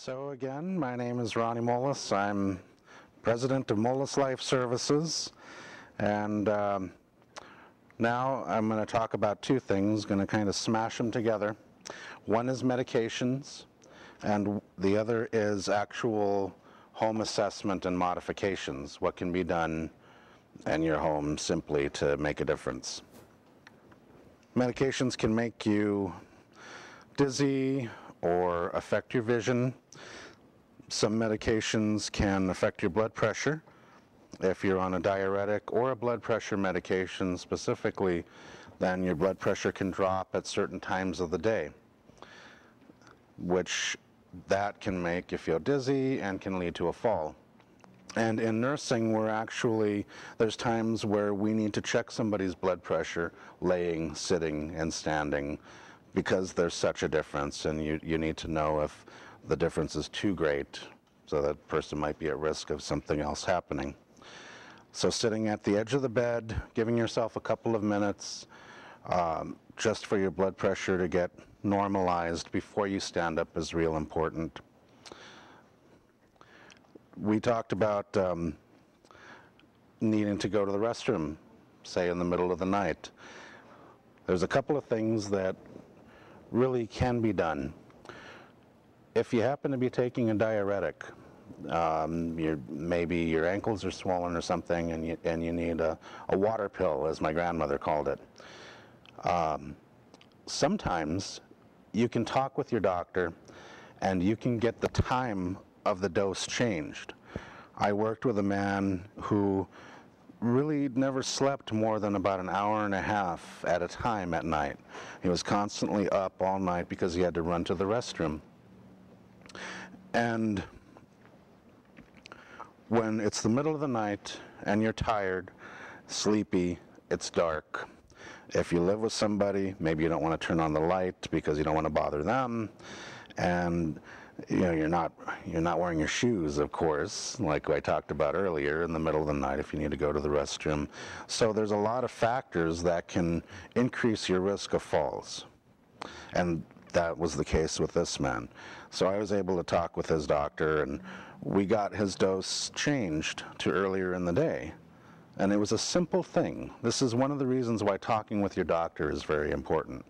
So again, my name is Ronnie Molles. I'm president of Molles Life Services, and now I'm going to talk about two things, going to kind of smash them together. One is medications, and the other is actual home assessment and modifications, what can be done in your home simply to make a difference. Medications can make you dizzy or affect your vision. Some medications can affect your blood pressure. If you're on a diuretic or a blood pressure medication specifically, then your blood pressure can drop at certain times of the day, which that can make you feel dizzy and can lead to a fall. And in nursing, there's times where we need to check somebody's blood pressure laying, sitting, and standing, because there's such a difference, and you need to know if the difference is too great, so that person might be at risk of something else happening. So sitting at the edge of the bed, giving yourself a couple of minutes just for your blood pressure to get normalized before you stand up is real important. We talked about needing to go to the restroom, say in the middle of the night. There's a couple of things that really can be done. If you happen to be taking a diuretic, maybe your ankles are swollen or something, and you need a water pill, as my grandmother called it. Sometimes you can talk with your doctor and you can get the time of the dose changed. I worked with a man who really never slept more than about an hour and a half at a time at night. He was constantly up all night because he had to run to the restroom. And when it's the middle of the night and you're tired, sleepy, it's dark. If you live with somebody, maybe you don't want to turn on the light because you don't want to bother them, and you're not wearing your shoes, of course, like I talked about earlier, in the middle of the night if you need to go to the restroom. So there's a lot of factors that can increase your risk of falls, and that was the case with this man. So I was able to talk with his doctor, and we got his dose changed to earlier in the day. And it was a simple thing. This is one of the reasons why talking with your doctor is very important,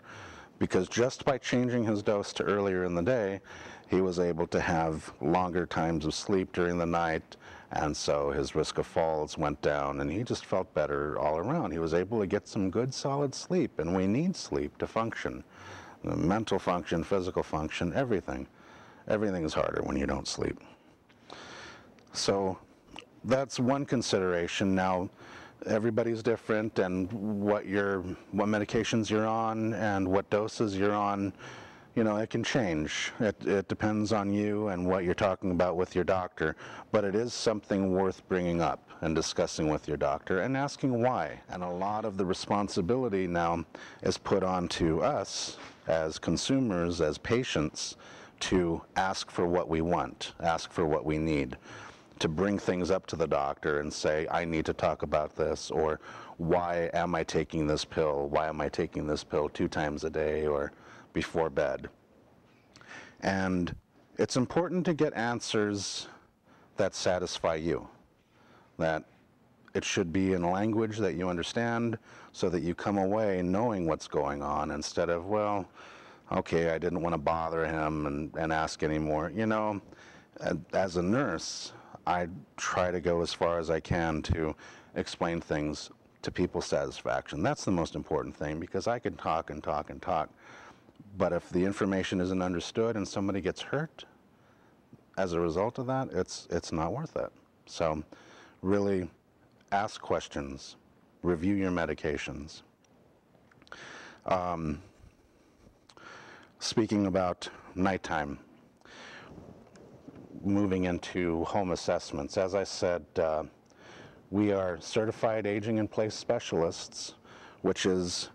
because just by changing his dose to earlier in the day, he was able to have longer times of sleep during the night, and so his risk of falls went down, and he just felt better all around. He was able to get some good solid sleep, and we need sleep to function. Mental function, physical function, everything. Everything is harder when you don't sleep. So that's one consideration. Now, everybody's different, and what medications you're on and what doses you're on, it can change. It depends on you and what you're talking about with your doctor, but it is something worth bringing up and discussing with your doctor and asking why. And a lot of the responsibility now is put onto us as consumers, as patients, to ask for what we want, ask for what we need, to bring things up to the doctor and say, I need to talk about this, or why am I taking this pill? Why am I taking this pill 2 times a day or before bed? And it's important to get answers that satisfy you, that it should be in a language that you understand so that you come away knowing what's going on instead of, well, okay, I didn't want to bother him and ask anymore. As a nurse, I try to go as far as I can to explain things to people's satisfaction. That's the most important thing, because I can talk and talk and talk, but if the information isn't understood and somebody gets hurt as a result of that, it's not worth it. So really ask questions, review your medications. Speaking about nighttime, moving into home assessments, as I said, we are certified aging in place specialists, which is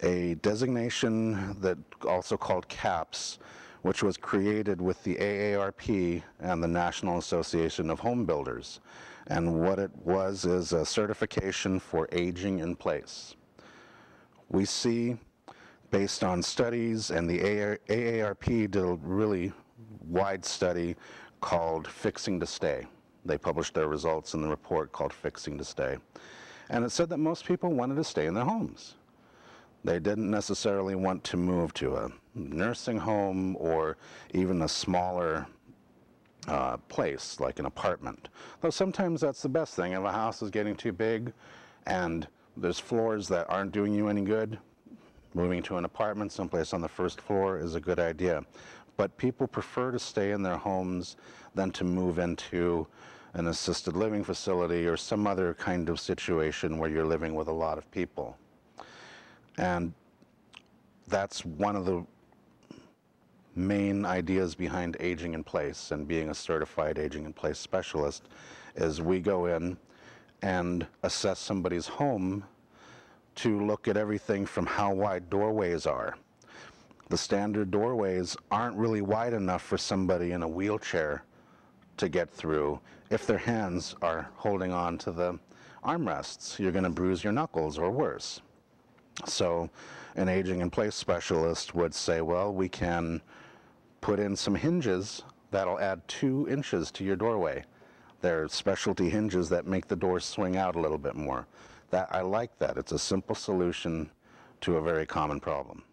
a designation that also called CAPS, which was created with the AARP and the National Association of Home Builders. And what it was is a certification for aging in place. We see, based on studies, and the AARP did a really wide study called Fixing to Stay. They published their results in the report called Fixing to Stay. And it said that most people wanted to stay in their homes. They didn't necessarily want to move to a nursing home or even a smaller place, like an apartment. Though sometimes that's the best thing. If a house is getting too big and there's floors that aren't doing you any good, moving to an apartment someplace on the first floor is a good idea. But people prefer to stay in their homes than to move into an assisted living facility or some other kind of situation where you're living with a lot of people. And that's one of the main ideas behind aging in place and being a certified aging in place specialist is we go in and assess somebody's home to look at everything from how wide doorways are. The standard doorways aren't really wide enough for somebody in a wheelchair to get through. If their hands are holding on to the armrests, you're going to bruise your knuckles or worse. So an aging in place specialist would say, well, we can put in some hinges that'll add 2 inches to your doorway. They're specialty hinges that make the doors swing out a little bit more. I like that. It's a simple solution to a very common problem.